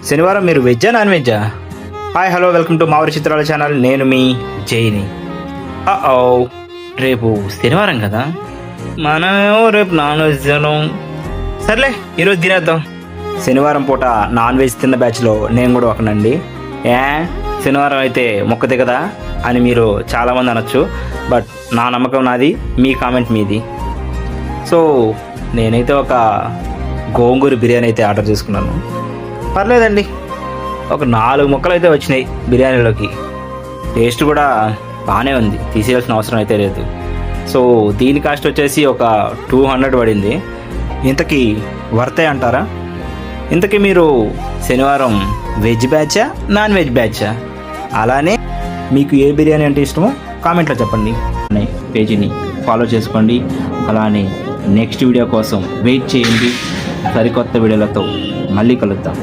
శనివారం మీరు వెజ్జా నాన్ వెజ్జా? హాయ్ హలో వెల్కమ్ టు మావరి చిత్రాల ఛానల్. నేను మీ జైని. రేపు శనివారం కదా, మనమేమో రేపు నాన్ వెజ్ తినం. సర్లే ఈరోజు తినేద్దాం. శనివారం పూట నాన్ వెజ్ తిన్న బ్యాచ్లో నేను కూడా ఒకనండి. శనివారం అయితే మొక్కదే కదా అని మీరు చాలామంది అనొచ్చు, బట్ నా నమ్మకం నాది, మీ కామెంట్ మీది. సో నేనైతే ఒక గోంగూర బిర్యానీ అయితే ఆర్డర్ చేసుకున్నాను. పర్లేదండి, ఒక 4 ముక్కలు అయితే వచ్చినాయి బిర్యానీలోకి. టేస్ట్ కూడా బాగానే ఉంది, తీసేయాల్సిన అవసరం అయితే లేదు. సో దీని కాస్ట్ వచ్చేసి ఒక 200 పడింది. ఇంతకీ వర్తే అంటారా? ఇంతకీ మీరు శనివారం వెజ్ బ్యాచా నాన్ వెజ్ బ్యాచా? అలానే మీకు ఏ బిర్యానీ అంటే ఇష్టమో కామెంట్లో చెప్పండి. పేజీని ఫాలో చేసుకోండి. అలానే నెక్స్ట్ వీడియో కోసం వెయిట్ చేయండి. సరికొత్త వీడియోలతో మళ్ళీ కలుద్దాం.